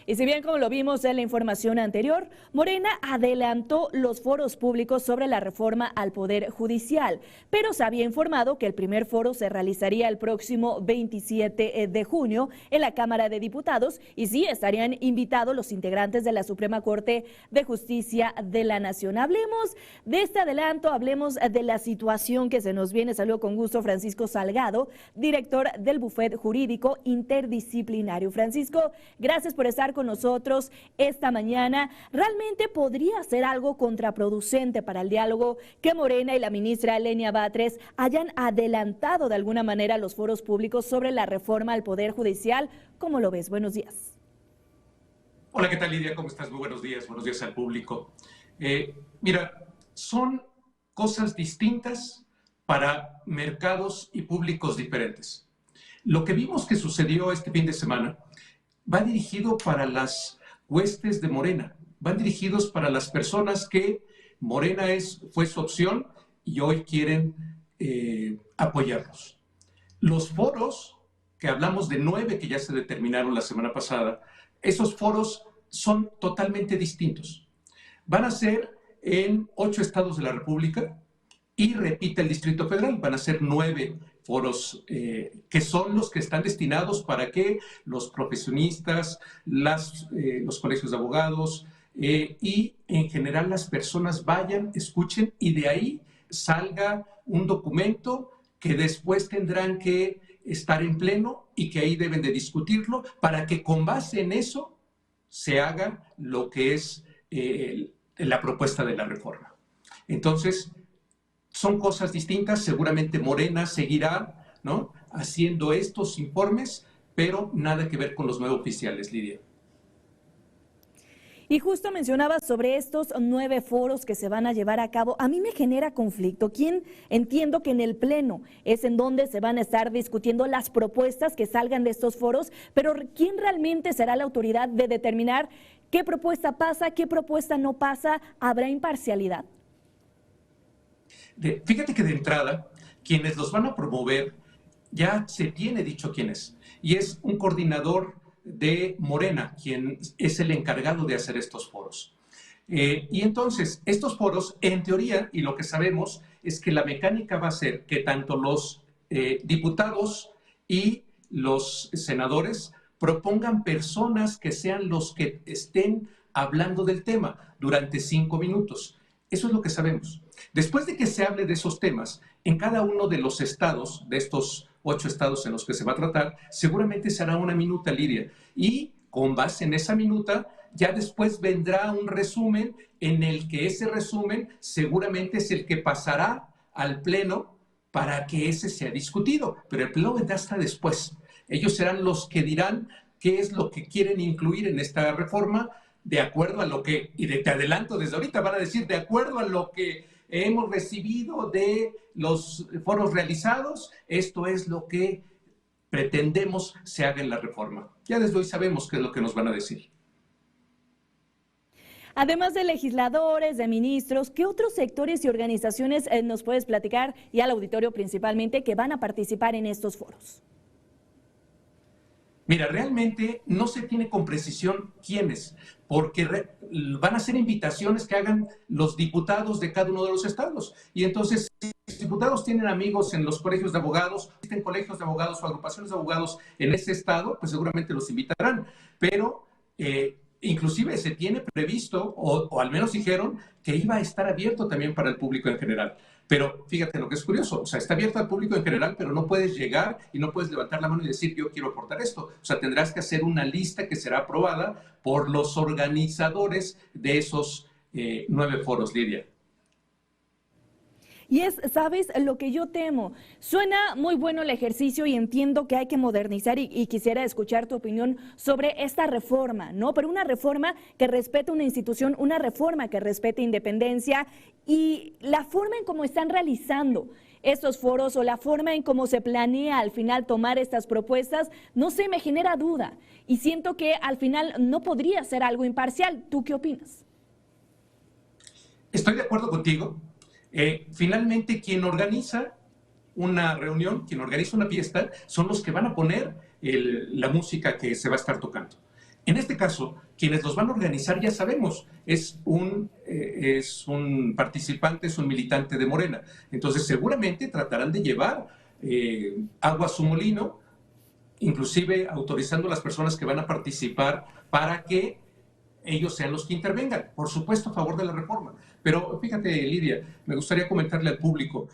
Y si bien, como lo vimos en la información anterior, Morena adelantó los foros públicos sobre la reforma al Poder Judicial, pero se había informado que el primer foro se realizaría el próximo 27 de junio en la Cámara de Diputados y sí estarían invitados los integrantes de la Suprema Corte de Justicia de la Nación. Hablemos de este adelanto, hablemos de la situación que se nos viene. Saludo con gusto Francisco Salgado, director del Bufete Jurídico Interdisciplinario. Francisco, gracias por estar con nosotros esta mañana. ¿Realmente podría ser algo contraproducente para el diálogo que Morena y la ministra Lenia Batres hayan adelantado de alguna manera los foros públicos sobre la reforma al Poder Judicial? ¿Cómo lo ves? Buenos días. Hola, ¿qué tal, Lidia? ¿Cómo estás? Muy buenos días al público. Mira, son cosas distintas para mercados y públicos diferentes. Lo que vimos que sucedió este fin de semana va dirigido para las huestes de Morena, van dirigidos para las personas que Morena fue su opción y hoy quieren apoyarlos. Los foros, que hablamos de 9 que ya se determinaron la semana pasada, esos foros son totalmente distintos. Van a ser en 8 estados de la República y repite el Distrito Federal. Van a ser 9 foros que son los que están destinados para que los profesionistas, los colegios de abogados y en general las personas vayan, escuchen y de ahí salga un documento que después tendrán que estar en pleno y que ahí deben de discutirlo para que con base en eso se haga lo que es la propuesta de la reforma. Entonces, son cosas distintas. Seguramente Morena seguirá, ¿no?, haciendo estos informes, pero nada que ver con los 9 oficiales, Lidia. Y justo mencionabas sobre estos 9 foros que se van a llevar a cabo. A mí me genera conflicto. Entiendo que en el Pleno es en donde se van a estar discutiendo las propuestas que salgan de estos foros, pero ¿quién realmente será la autoridad de determinar qué propuesta pasa, qué propuesta no pasa? ¿Habrá imparcialidad? Fíjate que de entrada, quienes los van a promover, ya se tiene dicho quién es, y es un coordinador de Morena, quien es el encargado de hacer estos foros. Y entonces, estos foros, en teoría, y lo que sabemos, es que la mecánica va a ser que tanto los diputados y los senadores propongan personas que sean los que estén hablando del tema durante 5 minutos. Eso es lo que sabemos. Después de que se hable de esos temas, en cada uno de los estados, de estos 8 estados en los que se va a tratar, seguramente se hará una minuta, Lidia. Y con base en esa minuta, ya después vendrá un resumen en el que ese resumen seguramente es el que pasará al Pleno para que ese sea discutido. Pero el Pleno vendrá hasta después. Ellos serán los que dirán qué es lo que quieren incluir en esta reforma, de acuerdo a lo que, y te adelanto desde ahorita, van a decir de acuerdo a lo que hemos recibido de los foros realizados, esto es lo que pretendemos se haga en la reforma. Ya desde hoy sabemos qué es lo que nos van a decir. Además de legisladores, de ministros, ¿qué otros sectores y organizaciones nos puedes platicar, y al auditorio principalmente, que van a participar en estos foros? Mira, realmente no se tiene con precisión quiénes, porque van a ser invitaciones que hagan los diputados de cada uno de los estados. Y entonces, si los diputados tienen amigos en los colegios de abogados, existen colegios de abogados o agrupaciones de abogados en ese estado, pues seguramente los invitarán. Pero inclusive se tiene previsto, o al menos dijeron, que iba a estar abierto también para el público en general. Pero fíjate lo que es curioso, o sea, está abierto al público en general, pero no puedes llegar y no puedes levantar la mano y decir yo quiero aportar esto. O sea, tendrás que hacer una lista que será aprobada por los organizadores de esos 9 foros, Lidia. Y ¿sabes lo que yo temo? Suena muy bueno el ejercicio y entiendo que hay que modernizar y quisiera escuchar tu opinión sobre esta reforma, ¿no? Pero una reforma que respete una institución, una reforma que respete independencia y la forma en cómo están realizando estos foros o la forma en cómo se planea al final tomar estas propuestas, no sé, me genera duda y siento que al final no podría ser algo imparcial. ¿Tú qué opinas? Estoy de acuerdo contigo. Finalmente, quien organiza una reunión, quien organiza una fiesta, son los que van a poner la música que se va a estar tocando. En este caso, quienes los van a organizar ya sabemos, es un participante, es un militante de Morena. Entonces seguramente tratarán de llevar agua a su molino, inclusive autorizando a las personas que van a participar para que ellos sean los que intervengan. Por supuesto, a favor de la reforma. Pero fíjate, Lidia, me gustaría comentarle al público,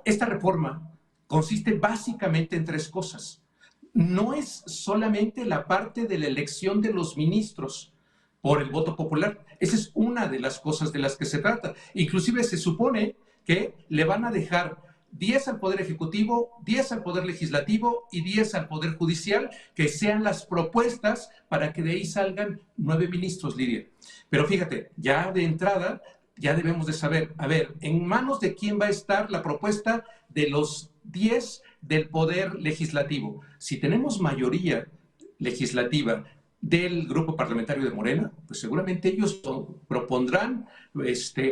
esta reforma consiste básicamente en tres cosas. No es solamente la parte de la elección de los ministros por el voto popular. Esa es una de las cosas de las que se trata. Inclusive se supone que le van a dejar 10 al Poder Ejecutivo, 10 al Poder Legislativo y 10 al Poder Judicial, que sean las propuestas para que de ahí salgan 9 ministros, Lidia. Pero fíjate, ya de entrada, ya debemos de saber, a ver, ¿en manos de quién va a estar la propuesta de los 10 del Poder Legislativo? Si tenemos mayoría legislativa del grupo parlamentario de Morena, pues seguramente ellos propondrán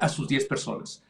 a sus 10 personas.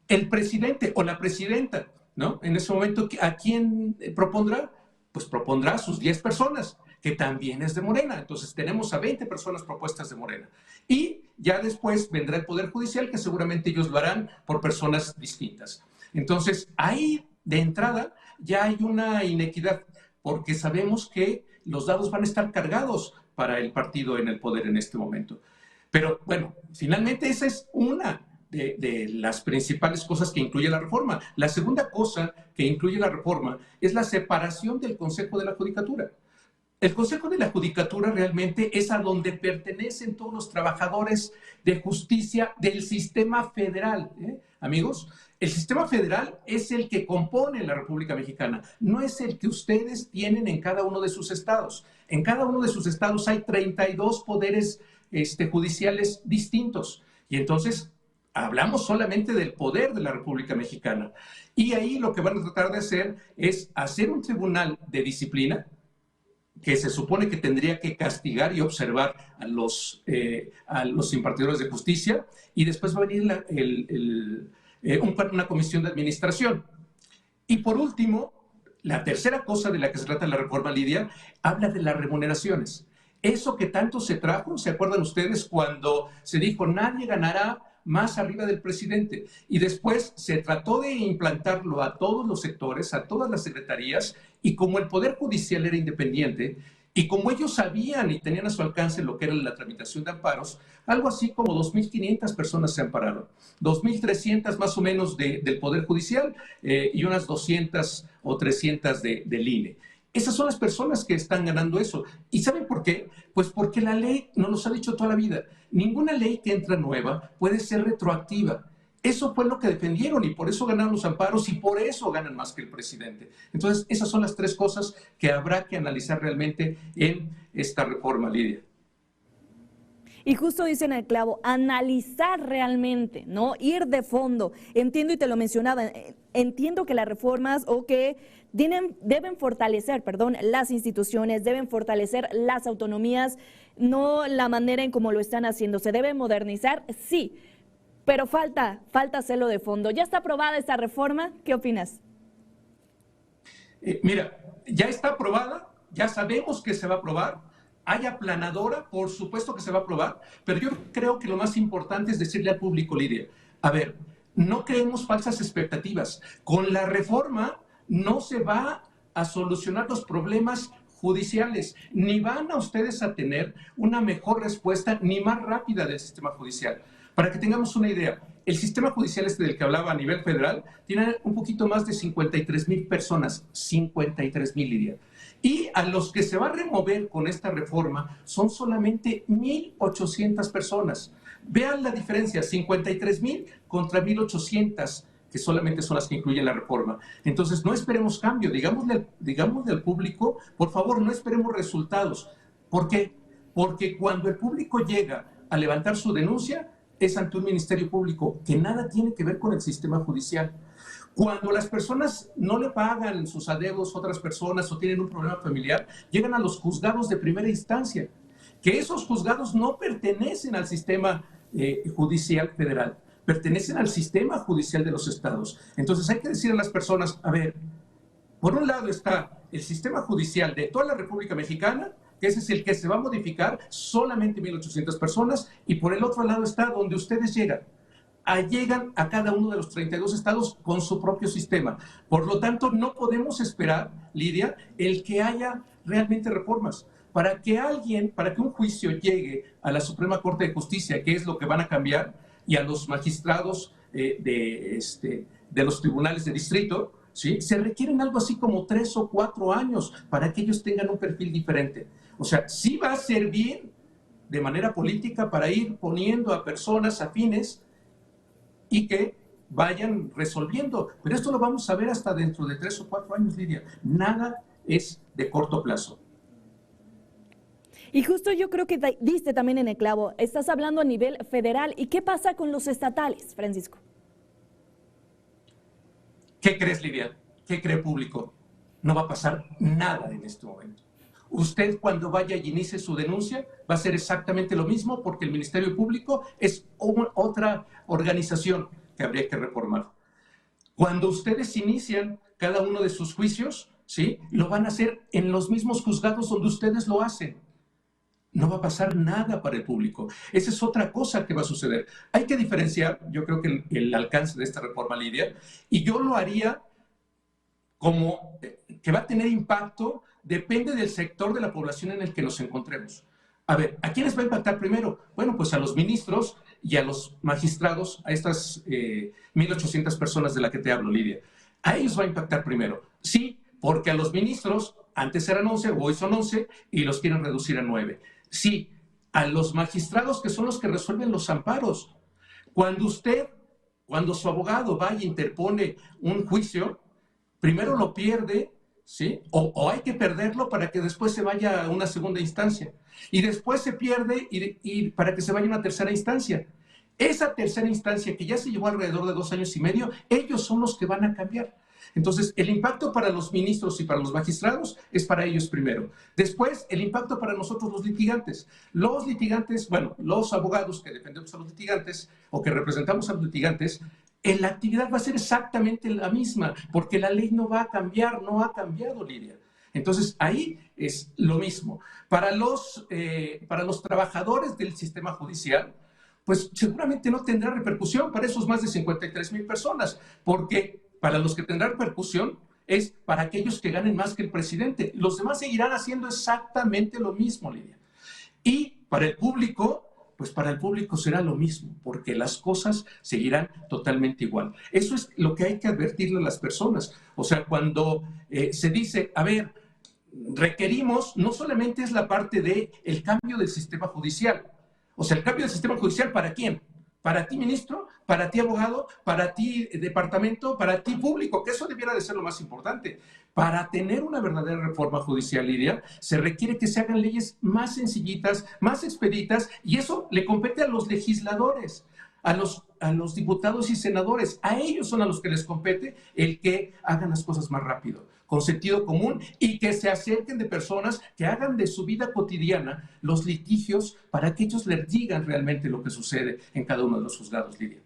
El presidente o la presidenta, ¿no? En ese momento, ¿a quién propondrá? Pues propondrá a sus 10 personas, que también es de Morena. Entonces tenemos a 20 personas propuestas de Morena. Y ya después vendrá el Poder Judicial, que seguramente ellos lo harán por personas distintas. Entonces, ahí de entrada ya hay una inequidad, porque sabemos que los dados van a estar cargados para el partido en el poder en este momento. Pero bueno, finalmente esa es una de las principales cosas que incluye la reforma. La segunda cosa que incluye la reforma es la separación del Consejo de la Judicatura. El Consejo de la Judicatura realmente es a donde pertenecen todos los trabajadores de justicia del sistema federal. Amigos, el sistema federal es el que compone la República Mexicana, no es el que ustedes tienen en cada uno de sus estados. En cada uno de sus estados hay 32 poderes judiciales distintos. Y entonces hablamos solamente del poder de la República Mexicana. Y ahí lo que van a tratar de hacer es hacer un tribunal de disciplina que se supone que tendría que castigar y observar a los impartidores de justicia, y después va a venir una comisión de administración. Y por último, la tercera cosa de la que se trata la reforma, Lidia, habla de las remuneraciones. Eso que tanto se trajo, ¿se acuerdan ustedes cuando se dijo nadie ganará más arriba del presidente? Y después se trató de implantarlo a todos los sectores, a todas las secretarías, y como el Poder Judicial era independiente, y como ellos sabían y tenían a su alcance lo que era la tramitación de amparos, algo así como 2.500 personas se ampararon, 2.300 más o menos del Poder Judicial y unas 200 o 300 del INE. Esas son las personas que están ganando eso. ¿Y saben por qué? Pues porque la ley nos los ha dicho toda la vida. Ninguna ley que entra nueva puede ser retroactiva. Eso fue lo que defendieron y por eso ganaron los amparos y por eso ganan más que el presidente. Entonces, esas son las tres cosas que habrá que analizar realmente en esta reforma, Lidia. Y justo dicen el clavo, analizar realmente, ¿no? Ir de fondo. Entiendo, y te lo mencionaba, entiendo que las reformas o que deben fortalecer, las instituciones, deben fortalecer las autonomías, no la manera en cómo lo están haciendo. Se debe modernizar, sí, pero falta hacerlo de fondo. ¿Ya está aprobada esta reforma? ¿Qué opinas? Mira, ya está aprobada, ya sabemos que se va a aprobar. Hay aplanadora, por supuesto que se va a aprobar, pero yo creo que lo más importante es decirle al público, Lidia, a ver, no creemos falsas expectativas. Con la reforma no se va a solucionar los problemas judiciales, ni van a ustedes a tener una mejor respuesta ni más rápida del sistema judicial. Para que tengamos una idea, el sistema judicial del que hablaba a nivel federal tiene un poquito más de 53,000 personas, 53,000, Lidia. Y a los que se va a remover con esta reforma son solamente 1,800 personas. Vean la diferencia, 53,000 contra 1,800, que solamente son las que incluyen la reforma. Entonces, no esperemos cambio, digámosle al público, por favor, no esperemos resultados. ¿Por qué? Porque cuando el público llega a levantar su denuncia, es ante un ministerio público que nada tiene que ver con el sistema judicial. Cuando las personas no le pagan sus adeudos a otras personas o tienen un problema familiar, llegan a los juzgados de primera instancia, que esos juzgados no pertenecen al sistema judicial federal, pertenecen al sistema judicial de los estados. Entonces hay que decir a las personas, a ver, por un lado está el sistema judicial de toda la República Mexicana que ese es el que se va a modificar, solamente 1,800 personas, y por el otro lado está donde ustedes llegan. Llegan a cada uno de los 32 estados con su propio sistema. Por lo tanto, no podemos esperar, Lidia, el que haya realmente reformas. Para que un juicio llegue a la Suprema Corte de Justicia, que es lo que van a cambiar, y a los magistrados de los tribunales de distrito, ¿sí?, se requieren algo así como 3 o 4 años para que ellos tengan un perfil diferente. O sea, sí va a servir de manera política para ir poniendo a personas afines y que vayan resolviendo. Pero esto lo vamos a ver hasta dentro de 3 o 4 años, Lidia. Nada es de corto plazo. Y justo yo creo que diste también en el clavo. Estás hablando a nivel federal. ¿Y qué pasa con los estatales, Francisco? ¿Qué crees, Lidia? ¿Qué cree público? No va a pasar nada en este momento. Usted, cuando vaya y inicie su denuncia, va a ser exactamente lo mismo, porque el Ministerio Público es otra organización que habría que reformar. Cuando ustedes inician cada uno de sus juicios, ¿sí?, lo van a hacer en los mismos juzgados donde ustedes lo hacen. No va a pasar nada para el público. Esa es otra cosa que va a suceder. Hay que diferenciar, yo creo que el alcance de esta reforma, Lidia, y yo lo haría como que va a tener impacto, depende del sector de la población en el que nos encontremos. A ver, ¿a quiénes va a impactar primero? Bueno, pues a los ministros y a los magistrados, a estas 1,800 personas de las que te hablo, Lidia. A ellos va a impactar primero. Sí, porque a los ministros antes eran 11, hoy son 11 y los quieren reducir a 9. Sí, a los magistrados, que son los que resuelven los amparos. Cuando su abogado va y interpone un juicio, primero lo pierde, ¿sí? O hay que perderlo para que después se vaya a una segunda instancia. Y después se pierde y para que se vaya a una tercera instancia. Esa tercera instancia, que ya se llevó alrededor de 2 años y medio, ellos son los que van a cambiar. Entonces, el impacto para los ministros y para los magistrados es para ellos primero. Después, el impacto para nosotros los litigantes. Los litigantes, bueno, los abogados que defendemos a los litigantes o que representamos a los litigantes, la actividad va a ser exactamente la misma, porque la ley no va a cambiar, no ha cambiado, Lidia. Entonces, ahí es lo mismo. Para los trabajadores del sistema judicial, pues seguramente no tendrá repercusión para esos más de 53,000 personas, porque para los que tendrá repercusión es para aquellos que ganen más que el presidente. Los demás seguirán haciendo exactamente lo mismo, Lidia. Y para el público, pues para el público será lo mismo, porque las cosas seguirán totalmente igual. Eso es lo que hay que advertirle a las personas. O sea, cuando se dice, a ver, requerimos, no solamente es la parte del cambio del sistema judicial. O sea, el cambio del sistema judicial, ¿para quién? Para ti, ministro, para ti, abogado, para ti, departamento, para ti, público, que eso debiera de ser lo más importante. Para tener una verdadera reforma judicial, Lidia, se requiere que se hagan leyes más sencillitas, más expeditas, y eso le compete a los legisladores, a los diputados y senadores. A ellos son a los que les compete el que hagan las cosas más rápido, con sentido común, y que se acerquen de personas que hagan de su vida cotidiana los litigios para que ellos les digan realmente lo que sucede en cada uno de los juzgados, Lidia.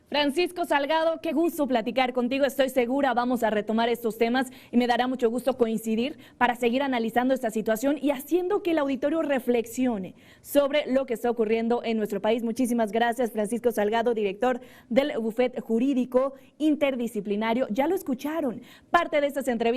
Francisco Salgado, qué gusto platicar contigo. Estoy segura vamos a retomar estos temas y me dará mucho gusto coincidir para seguir analizando esta situación y haciendo que el auditorio reflexione sobre lo que está ocurriendo en nuestro país. Muchísimas gracias, Francisco Salgado, director del Bufete Jurídico Interdisciplinario. Ya lo escucharon, parte de estas entrevistas